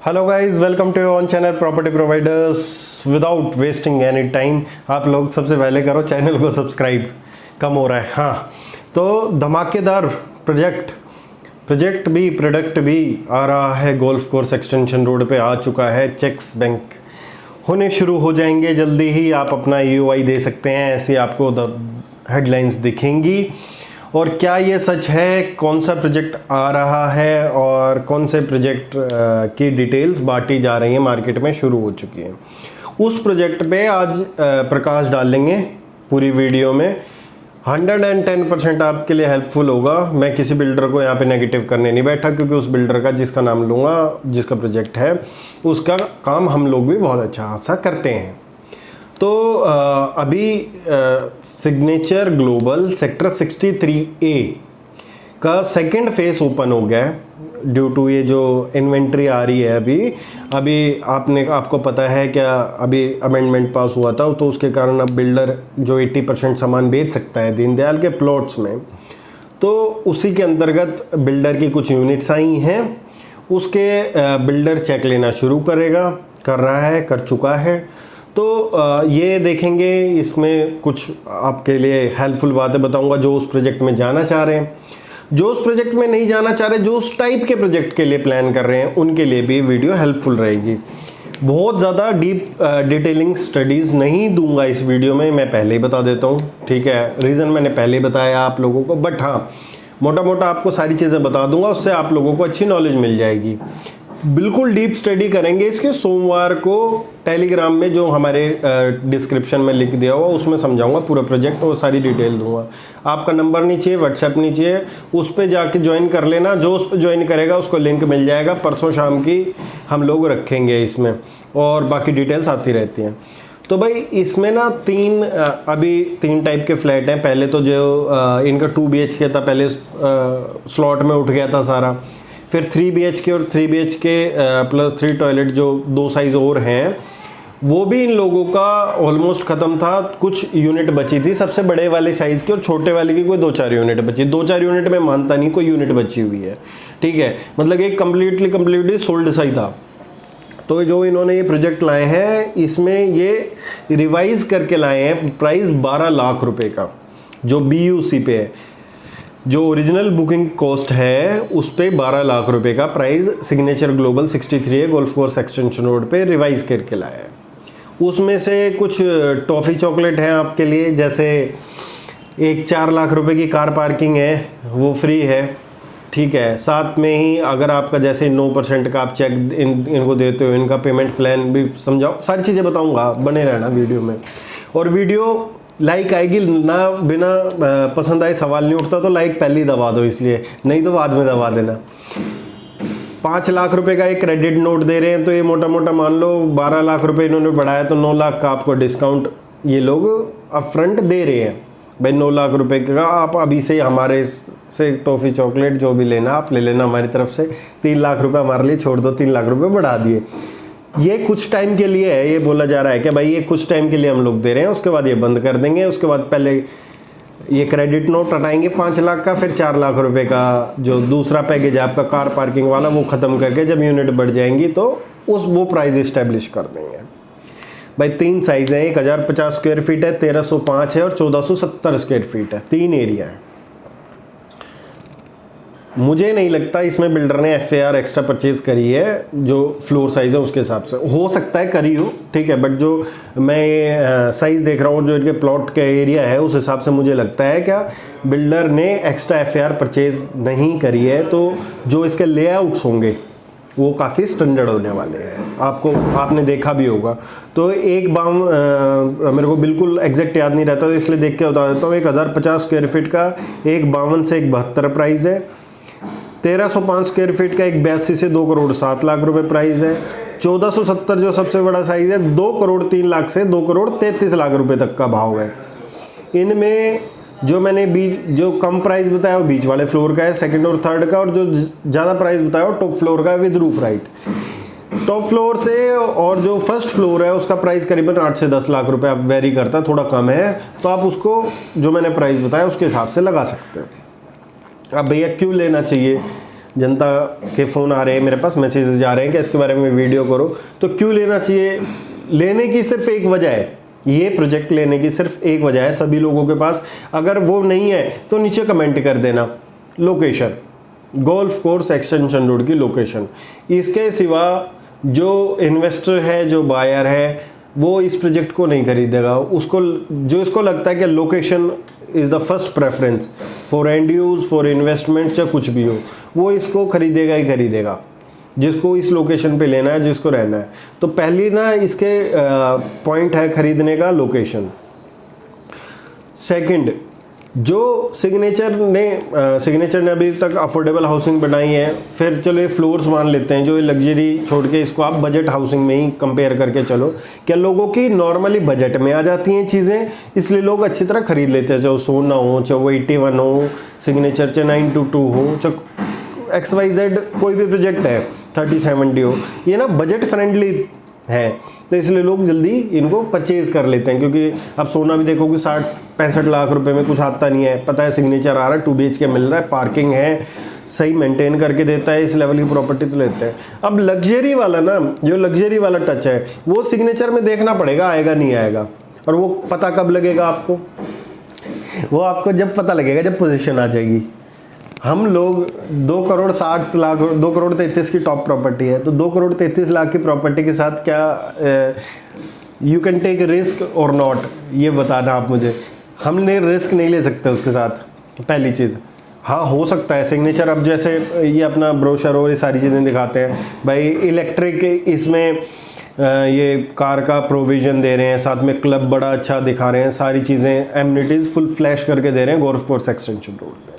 Hello guys, welcome to on channel property providers. Without wasting any time आप लोग सबसे पहले करो चैनल को सब्सक्राइब। कम हो रहा है। हाँ, तो धमाकेदार प्रोडक्ट भी आ रहा है। गोल्फ कोर्स एक्सटेंशन रोड पे आ चुका है। चेक्स बैंक होने शुरू हो जाएंगे जल्दी ही। आप अपना EOI दे सकते हैं, ऐसी आपको हेडलाइंस दिखेंगी। और क्या ये सच है, कौन सा प्रोजेक्ट आ रहा है और कौन से प्रोजेक्ट की डिटेल्स बांटी जा रही हैं, मार्केट में शुरू हो चुकी हैं, उस प्रोजेक्ट पे आज प्रकाश डालेंगे पूरी वीडियो में। 110% आपके लिए हेल्पफुल होगा। मैं किसी बिल्डर को यहाँ पे नेगेटिव करने नहीं बैठा, क्योंकि उस बिल्डर का जिसका नाम लूँगा, जिसका प्रोजेक्ट है, उसका काम हम लोग भी बहुत अच्छा खासा करते हैं। तो अभी सिग्नेचर ग्लोबल सेक्टर 63A का सेकंड फेस ओपन हो गया है। ड्यू टू ये जो इन्वेंट्री आ रही है अभी आपको पता है क्या, अभी अमेंडमेंट पास हुआ था, तो उसके कारण अब बिल्डर जो 80% सामान बेच सकता है दीनदयाल के प्लॉट्स में, तो उसी के अंतर्गत बिल्डर की कुछ यूनिट्स आई हैं। उसके बिल्डर चेक लेना शुरू कर रहा है, कर चुका है। तो ये देखेंगे, इसमें कुछ आपके लिए हेल्पफुल बातें बताऊंगा जो उस प्रोजेक्ट में जाना चाह रहे हैं। जो उस प्रोजेक्ट में नहीं जाना चाह रहे, जो उस टाइप के प्रोजेक्ट के लिए प्लान कर रहे हैं, उनके लिए भी वीडियो हेल्पफुल रहेगी। बहुत ज़्यादा डीप डिटेलिंग स्टडीज़ नहीं दूंगा इस वीडियो में, मैं पहले ही बता देता हूँ, ठीक है। रीज़न मैंने पहले ही बताया आप लोगों को, बट हाँ, मोटा मोटा आपको सारी चीज़ें बता दूंगा, उससे आप लोगों को अच्छी नॉलेज मिल जाएगी। बिल्कुल डीप स्टडी करेंगे इसके। सोमवार को टेलीग्राम में जो हमारे डिस्क्रिप्शन में लिख दिया हुआ, उसमें समझाऊंगा पूरा प्रोजेक्ट और सारी डिटेल दूंगा। आपका नंबर नहीं चाहिए, व्हाट्सएप नहीं चाहिए, उस पर जाके ज्वाइन कर लेना। जो उस पर ज्वाइन करेगा उसको लिंक मिल जाएगा। परसों शाम की हम लोग रखेंगे इसमें, और बाकी डिटेल्स आती रहती हैं। तो भाई इसमें ना अभी तीन टाइप के फ्लैट हैं। पहले तो जो इनका 2 BHK था, पहले स्लॉट में उठ गया था सारा। फिर 3 BHK और 3 BHK प्लस 3 टॉयलेट, जो 2 साइज़ और हैं, वो भी इन लोगों का ऑलमोस्ट ख़त्म था। कुछ यूनिट बची थी सबसे बड़े वाले साइज़ की, और छोटे वाले की कोई 2-4 यूनिट बची। 2-4 यूनिट में मानता नहीं, कोई यूनिट बची हुई है, ठीक है। मतलब एक कम्प्लीटली सोल्ड सा ही था। तो जो इन्होंने ये प्रोजेक्ट लाए हैं, इसमें ये रिवाइज करके लाए हैं। प्राइस 12 लाख रुपए का जो BUC पे है। जो ओरिजिनल बुकिंग कॉस्ट है उस पे 12 लाख रुपए का price signature global 63A golf course extension road पे रिवाइज करके लाया है। उसमें से कुछ टॉफ़ी चॉकलेट हैं आपके लिए, जैसे एक 4 लाख रुपए की कार पार्किंग है, वो फ्री है, ठीक है। साथ में ही अगर आपका जैसे 9% का आप चेक इनको देते हो, इनका पेमेंट प्लान भी समझाओ, सारी चीज़ें बताऊँगा, बने रहना वीडियो में। और वीडियो लाइक आएगी ना, बिना पसंद आए सवाल नहीं उठता, तो लाइक पहले ही दबा दो, इसलिए नहीं तो बाद में दबा देना। 5 लाख रुपए का एक क्रेडिट नोट दे रहे हैं, तो ये मोटा मोटा मान लो 12 लाख रुपए इन्होंने बढ़ाया, तो 9 लाख का आपको डिस्काउंट ये लोग अपफ्रंट दे रहे हैं। भाई 9 लाख रुपए का आप अभी से हमारे से टॉफ़ी चॉकलेट जो भी लेना आप ले लेना हमारी तरफ से। 3 लाख रुपए हमारे लिए छोड़ दो, 3 लाख रुपए बढ़ा दिए। ये कुछ टाइम के लिए है, ये बोला जा रहा है कि भाई ये कुछ टाइम के लिए हम लोग दे रहे हैं, उसके बाद ये बंद कर देंगे। उसके बाद पहले ये क्रेडिट नोट हटाएंगे 5 लाख का, फिर 4 लाख रुपए का जो दूसरा पैकेज है आपका कार पार्किंग वाला, वो ख़त्म करके जब यूनिट बढ़ जाएंगी तो वो प्राइस इस्टेब्लिश कर देंगे। भाई 3 साइज़ हैं, 1050 स्क्वायर फीट है, 1305 है और 1470 स्क्वायर फीट है। 3 एरिया है। मुझे नहीं लगता इसमें बिल्डर ने FAR एक्स्ट्रा परचेज करी है, जो फ्लोर साइज़ है उसके हिसाब से। हो सकता है करी हो, ठीक है, बट जो मैं साइज़ देख रहा हूँ, जो इनके प्लॉट का एरिया है, उस हिसाब से मुझे लगता है क्या बिल्डर ने एक्स्ट्रा FAR परचेज नहीं करी है। तो जो इसके लेआउट्स होंगे वो काफ़ी स्टैंडर्ड होने वाले हैं। आपने देखा भी होगा। तो एक मेरे को बिल्कुल एग्जैक्ट याद नहीं रहता, तो इसलिए देख के बता देता हूँ। 1050 स्क्वायर फीट का एक 52 से एक 72 प्राइस है। 1305 स्क्वायर फीट का एक 82 से 2 करोड़ 7 लाख रुपए प्राइस है। 1470 जो सबसे बड़ा साइज है, 2 करोड़ 3 लाख से 2 करोड़ 33 लाख रुपए तक का भाव है। इनमें जो मैंने जो कम प्राइस बताया वो बीच वाले फ्लोर का है, सेकंड और थर्ड का, और जो ज़्यादा प्राइस बताया वो टॉप फ्लोर का है with roof right. Top floor से और जो फर्स्ट फ्लोर है उसका प्राइस करीबन 8 से 10 लाख रुपए आप वेरी करता है, थोड़ा कम है, तो आप उसको जो मैंने प्राइस बताया उसके हिसाब से लगा सकते हैं। अब भैया क्यों लेना चाहिए, जनता के फ़ोन आ रहे हैं मेरे पास, मैसेजेस जा रहे हैं कि इसके बारे में वीडियो करो, तो क्यों लेना चाहिए? लेने की सिर्फ एक वजह है, ये प्रोजेक्ट लेने की सिर्फ एक वजह है सभी लोगों के पास। अगर वो नहीं है तो नीचे कमेंट कर देना location, golf course extension road की लोकेशन। इसके सिवा जो इन्वेस्टर है, जो बायर है, वो इस प्रोजेक्ट को नहीं खरीदेगा। उसको जो इसको लगता है कि location is the first preference for and use, for investment, चाहे कुछ भी हो, वो इसको खरीदेगा ही खरीदेगा, जिसको इस लोकेशन पे लेना है, जिसको रहना है। तो पहली ना इसके पॉइंट है खरीदने का लोकेशन। सेकंड, जो सिग्नेचर ने अभी तक अफोर्डेबल हाउसिंग बनाई है, फिर चलो ये फ्लोर्स मान लेते हैं, जो ये लग्जरी छोड़ के इसको आप बजट हाउसिंग में ही कंपेयर करके चलो, क्या लोगों की नॉर्मली बजट में आ जाती हैं चीज़ें, इसलिए लोग अच्छी तरह खरीद लेते हैं। चाहे सोना हो, चाहे वो 81 हो, सिग्नेचर चाहे 922 हो, चाहे XYZ कोई भी प्रोजेक्ट है 3070 हो, ये ना बजट फ्रेंडली है, तो इसलिए लोग जल्दी इनको परचेज़ कर लेते हैं। क्योंकि अब सोना भी देखो कि 60-65 लाख रुपए में कुछ आता नहीं है, पता है सिग्नेचर आ रहा है, 2 BHK मिल रहा है, पार्किंग है, सही मेंटेन करके देता है, इस लेवल की प्रॉपर्टी तो लेते हैं। अब लग्जरी वाला ना, जो लग्जरी वाला टच है, वो सिग्नेचर में देखना पड़ेगा आएगा नहीं आएगा, और वो पता कब लगेगा आपको? वो आपको जब पता लगेगा, जब पोजीशन आ जाएगी। हम लोग 2 करोड़ 60 लाख, 2 करोड़ 33 की टॉप प्रॉपर्टी है, तो 2 करोड़ 33 लाख की प्रॉपर्टी के साथ क्या यू कैन टेक रिस्क और नॉट, ये बताना आप मुझे। हमने रिस्क नहीं ले सकते उसके साथ, पहली चीज़। हाँ, हो सकता है सिग्नेचर, अब जैसे ये अपना ब्रोशर और ये सारी चीज़ें दिखाते हैं भाई, इलेक्ट्रिक इसमें ये कार का प्रोविज़न दे रहे हैं, साथ में क्लब बड़ा अच्छा दिखा रहे हैं, सारी चीज़ें एमिनिटीज़ फुल फ्लैश करके दे रहे हैं गोल्फ कोर्स एक्सटेंशन रोड पे,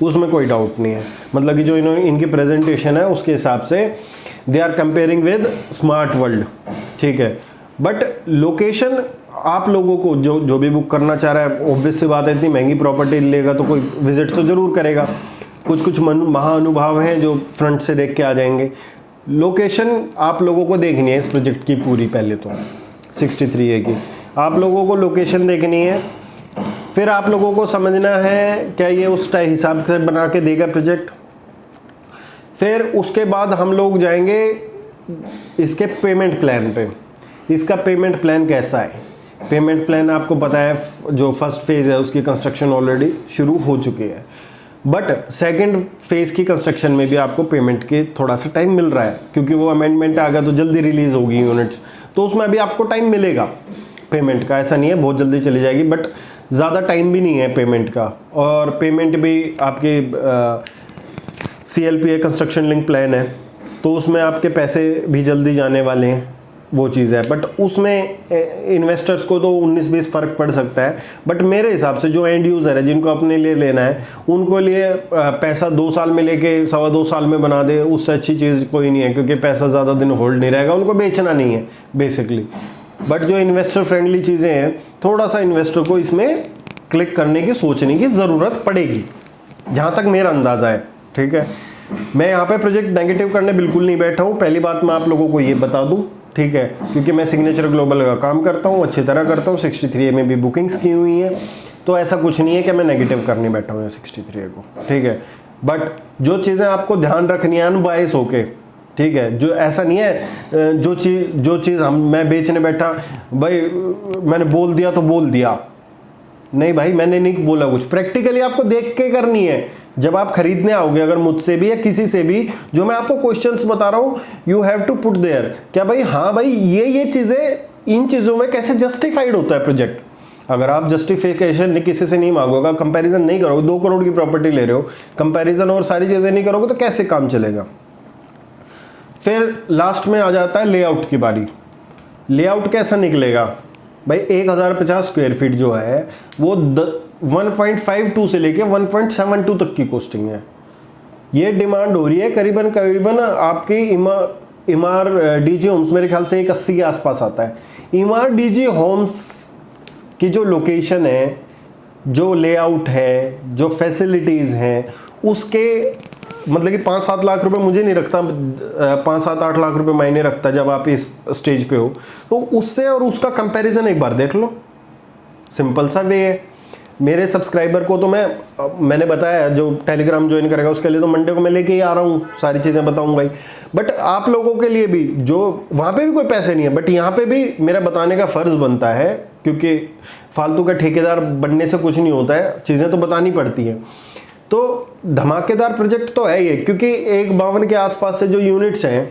उसमें कोई डाउट नहीं है। मतलब कि जो इनकी प्रेजेंटेशन है उसके हिसाब से they are comparing with smart world, ठीक है। बट लोकेशन आप लोगों को जो भी बुक करना चाह रहा है, ऑब्वियस सी बात है, इतनी महंगी प्रॉपर्टी लेगा तो कोई विजिट तो ज़रूर करेगा। कुछ महाअनुभव हैं जो फ्रंट से देख के आ जाएंगे। लोकेशन आप लोगों को देखनी है इस प्रोजेक्ट की पूरी, पहले तो 63A की आप लोगों को लोकेशन देखनी है, फिर आप लोगों को समझना है क्या ये उस हिसाब से बना के देगा प्रोजेक्ट। फिर उसके बाद हम लोग जाएंगे इसके पेमेंट प्लान पे। इसका पेमेंट प्लान कैसा है? पेमेंट प्लान आपको पता है, जो फर्स्ट फेज़ है उसकी कंस्ट्रक्शन ऑलरेडी शुरू हो चुकी है, बट सेकंड फेज़ की कंस्ट्रक्शन में भी आपको पेमेंट के थोड़ा सा टाइम मिल रहा है, क्योंकि वो अमेंडमेंट आ गया तो जल्दी रिलीज़ होगी यूनिट्स, तो उसमें अभी आपको टाइम मिलेगा पेमेंट का। ऐसा नहीं है बहुत जल्दी चली जाएगी, बट ज़्यादा टाइम भी नहीं है पेमेंट का। और पेमेंट भी आपके CLPA कंस्ट्रक्शन लिंक प्लान है, तो उसमें आपके पैसे भी जल्दी जाने वाले हैं, वो चीज़ है। बट उसमें इन्वेस्टर्स को तो 19-20 फ़र्क पड़ सकता है, बट मेरे हिसाब से जो एंड यूज़र है, जिनको अपने लिए लेना है, उनको लिए पैसा 2 साल में लेके 2.25 साल में बना दे, उससे अच्छी चीज़ कोई नहीं है, क्योंकि पैसा ज़्यादा दिन होल्ड नहीं रहेगा, उनको बेचना नहीं है बेसिकली। बट जो इन्वेस्टर फ्रेंडली चीज़ें हैं, थोड़ा सा इन्वेस्टर को इसमें क्लिक करने की, सोचने की ज़रूरत पड़ेगी, जहाँ तक मेरा अंदाज़ा है, ठीक है। मैं यहाँ पे प्रोजेक्ट नेगेटिव करने बिल्कुल नहीं बैठा हूँ, पहली बात मैं आप लोगों को ये बता दूँ, ठीक है, क्योंकि मैं सिग्नेचर ग्लोबल का काम करता हूँ, अच्छी तरह करता हूँ, 63A में भी बुकिंग्स की हुई हैं, तो ऐसा कुछ नहीं है कि मैं नेगेटिव करने बैठा हूँ 63A को, ठीक है। बट जो चीज़ें आपको ध्यान रखनी है अनबायस होके, ठीक है, जो ऐसा नहीं है जो चीज़ मैं बेचने बैठा, भाई मैंने बोल दिया तो बोल दिया, नहीं भाई मैंने नहीं बोला कुछ। प्रैक्टिकली आपको देख के करनी है। जब आप खरीदने आओगे, अगर मुझसे भी या किसी से भी, जो मैं आपको क्वेश्चंस बता रहा हूँ, you have to put there, क्या भाई हाँ भाई ये चीज़ें, इन चीज़ों में कैसे जस्टिफाइड होता है प्रोजेक्ट। अगर आप जस्टिफिकेशन किसी से नहीं मांगोगे, कंपैरिजन नहीं करोगे, 2 करोड़ की प्रॉपर्टी ले रहे हो, कंपैरिजन और सारी चीज़ें नहीं करोगे तो कैसे काम चलेगा। फिर लास्ट में आ जाता है लेआउट की बारी। लेआउट कैसा निकलेगा भाई? 1050 स्क्वायर फीट जो है वो 1.52 से लेके 1.72 तक की कॉस्टिंग है। ये डिमांड हो रही है करीबन आपकी इमार डीजी होम्स, मेरे ख्याल से 180 के आसपास आता है। इमार डीजी होम्स की जो लोकेशन है, जो लेआउट है, जो फैसिलिटीज़ हैं, उसके मतलब कि 5-7 लाख रुपए मुझे नहीं रखता, 5-7-8 लाख रुपए मायने रखता जब आप इस स्टेज पे हो। तो उससे और उसका कंपैरिजन एक बार देख लो, सिंपल सा वे है। मेरे सब्सक्राइबर को तो मैंने बताया, जो टेलीग्राम ज्वाइन करेगा उसके लिए तो मंडे को मैं लेके ही आ रहा हूँ, सारी चीज़ें बताऊँगा ही। बट आप लोगों के लिए भी, जो वहाँ पे भी कोई पैसे नहीं है, बट यहाँ पे भी मेरा बताने का फ़र्ज़ बनता है, क्योंकि फालतू का ठेकेदार बनने से कुछ नहीं होता है, चीज़ें तो बतानी पड़ती हैं। तो धमाकेदार प्रोजेक्ट तो है ये, क्योंकि 152 के आसपास से जो यूनिट्स हैं,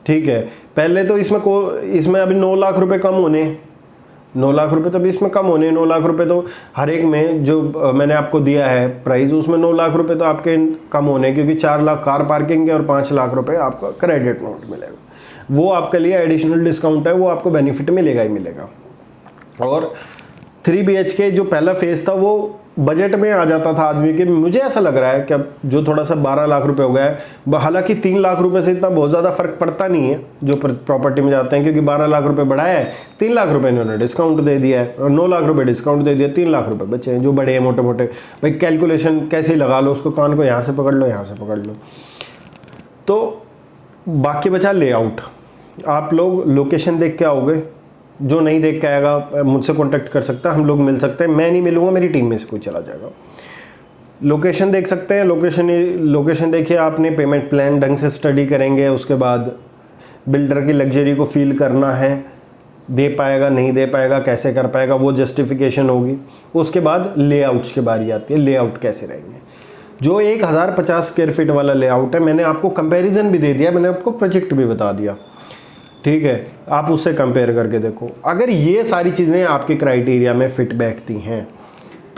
ठीक है, पहले तो इसमें अभी 9 लाख रुपए कम होने, 9 लाख रुपए तो अभी इसमें कम होने, 9 लाख रुपए तो हर एक में जो मैंने आपको दिया है प्राइस, उसमें 9 लाख रुपए तो आपके कम होने, क्योंकि 4 लाख कार पार्किंग के और 5 लाख रुपए आपका क्रेडिट नोट मिलेगा। वो आपके लिए एडिशनल डिस्काउंट है, वो आपको बेनिफिट मिलेगा ही मिलेगा। और 3 BHK जो पहला फेज़ था वो बजट में आ जाता था आदमी के। मुझे ऐसा लग रहा है कि अब जो थोड़ा सा 12 लाख रुपए हो गया है, हालांकि 3 लाख रुपए से इतना बहुत ज़्यादा फर्क पड़ता नहीं है जो प्रॉपर्टी में जाते हैं, क्योंकि 12 लाख रुपए बढ़ाया है, 3 लाख रुपए इन्होंने डिस्काउंट दे दिया है, और 9 लाख रुपए डिस्काउंट दे दिया, 3 लाख रुपए बचे हैं जो बड़े हैं मोटे मोटे। भाई कैलकुलेशन कैसे लगा लो उसको, कान को यहाँ से पकड़ लो, यहाँ से पकड़ लो। तो बाकी बचा लेआउट। आप लोग लोकेशन देख के आओगे, जो नहीं देख के आएगा मुझसे कांटेक्ट कर सकता है, हम लोग मिल सकते हैं। मैं नहीं मिलूंगा, मेरी टीम में से कोई चला जाएगा। लोकेशन देख सकते हैं, लोकेशन देखिए आपने, पेमेंट प्लान ढंग से स्टडी करेंगे, उसके बाद बिल्डर की लग्जरी को फील करना है, दे पाएगा नहीं दे पाएगा, कैसे कर पाएगा, वो जस्टिफिकेशन होगी। उसके बाद लेआउट्स की बारी आती है, लेआउट कैसे रहेंगे। जो 1050 स्क्वायर फीट वाला लेआउट है, मैंने आपको कंपेरिजन भी दे दिया, मैंने आपको प्रोजेक्ट भी बता दिया, ठीक है, आप उससे कंपेयर करके देखो। अगर ये सारी चीज़ें आपके क्राइटेरिया में फिट बैठती हैं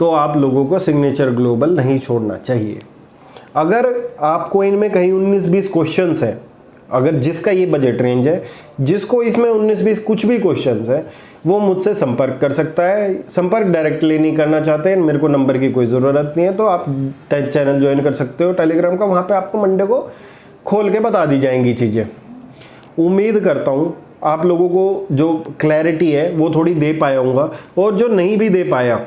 तो आप लोगों को सिग्नेचर ग्लोबल नहीं छोड़ना चाहिए। अगर आपको इनमें कहीं 19-20 क्वेश्चंस हैं, अगर जिसका ये बजट रेंज है, जिसको इसमें 19-20 कुछ भी क्वेश्चंस है, वो मुझसे संपर्क कर सकता है। संपर्क डायरेक्टली नहीं करना चाहते हैं, मेरे को नंबर की कोई ज़रूरत नहीं है, तो आप चैनल ज्वाइन कर सकते हो टेलीग्राम का, वहाँ पर आपको मंडे को खोल के बता दी जाएंगी चीज़ें। उम्मीद करता हूँ आप लोगों को जो क्लैरिटी है वो थोड़ी दे पाया हूँगा, और जो नहीं भी दे पाया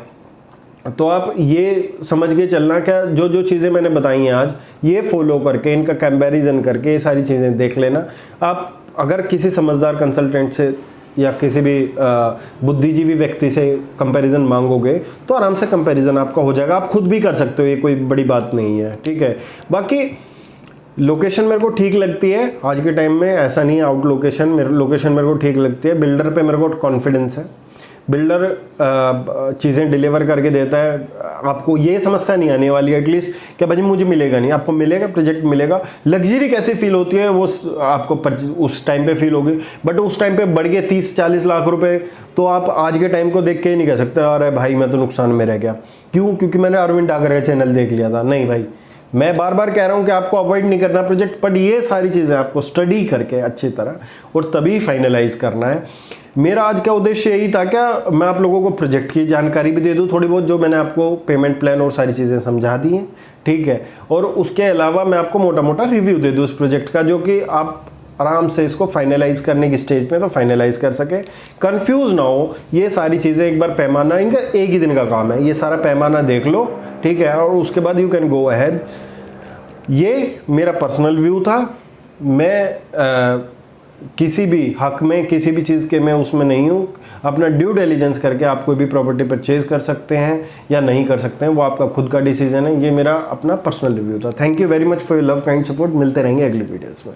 तो आप ये समझ के चलना, क्या जो जो चीज़ें मैंने बताई हैं आज, ये फॉलो करके, इनका कंपैरिजन करके ये सारी चीज़ें देख लेना। आप अगर किसी समझदार कंसल्टेंट से या किसी भी बुद्धिजीवी व्यक्ति से कंपैरिजन मांगोगे तो आराम से कंपैरिजन आपका हो जाएगा। आप खुद भी कर सकते हो, ये कोई बड़ी बात नहीं है, ठीक है। बाकी लोकेशन मेरे को ठीक लगती है आज के टाइम में, ऐसा नहीं है आउट लोकेशन, लोकेशन मेरे को ठीक लगती है। बिल्डर पे मेरे को कॉन्फिडेंस है, बिल्डर चीज़ें डिलीवर करके देता है, आपको ये समस्या नहीं आने वाली एटलीस्ट क्या भाई मुझे मिलेगा नहीं, आपको मिलेगा, प्रोजेक्ट मिलेगा। लग्जरी कैसे फील होती है वो आपको उस टाइम पे फील होगी, बट उस टाइम पे बढ़ गए 30-40 लाख रुपए, तो आप आज के टाइम को देख के ही नहीं कह सकते अरे भाई मैं तो नुकसान में रह गया। क्यों? क्योंकि मैंने अरविंद डागर का चैनल देख लिया था। नहीं भाई, मैं बार बार कह रहा हूँ कि आपको अवॉइड नहीं करना प्रोजेक्ट, बट ये सारी चीज़ें आपको स्टडी करके अच्छी तरह और तभी फाइनलाइज करना है। मेरा आज का उद्देश्य यही था, क्या मैं आप लोगों को प्रोजेक्ट की जानकारी भी दे दूँ थोड़ी बहुत, जो मैंने आपको पेमेंट प्लान और सारी चीज़ें समझा दी हैं, ठीक है, और उसके अलावा मैं आपको मोटा मोटा रिव्यू दे दूँ उस प्रोजेक्ट का, जो कि आप आराम से इसको फाइनलाइज करने की स्टेज पे तो फाइनलाइज कर सके, कंफ्यूज ना हो। ये सारी चीज़ें एक बार पैमाना, इनका एक ही दिन का काम है, ये सारा पैमाना देख लो, ठीक है, और उसके बाद यू कैन गो अहेड। ये मेरा पर्सनल व्यू था। मैं किसी भी हक में, किसी भी चीज़ के मैं उसमें नहीं हूँ। अपना ड्यू डिलिजेंस करके आप कोई भी प्रॉपर्टी परचेज कर सकते हैं या नहीं कर सकते हैं, वो आपका खुद का डिसीजन है। ये मेरा अपना पर्सनल रिव्यू था। Thank you very much for your love kind support. मिलते रहेंगे अगली वीडियोस में।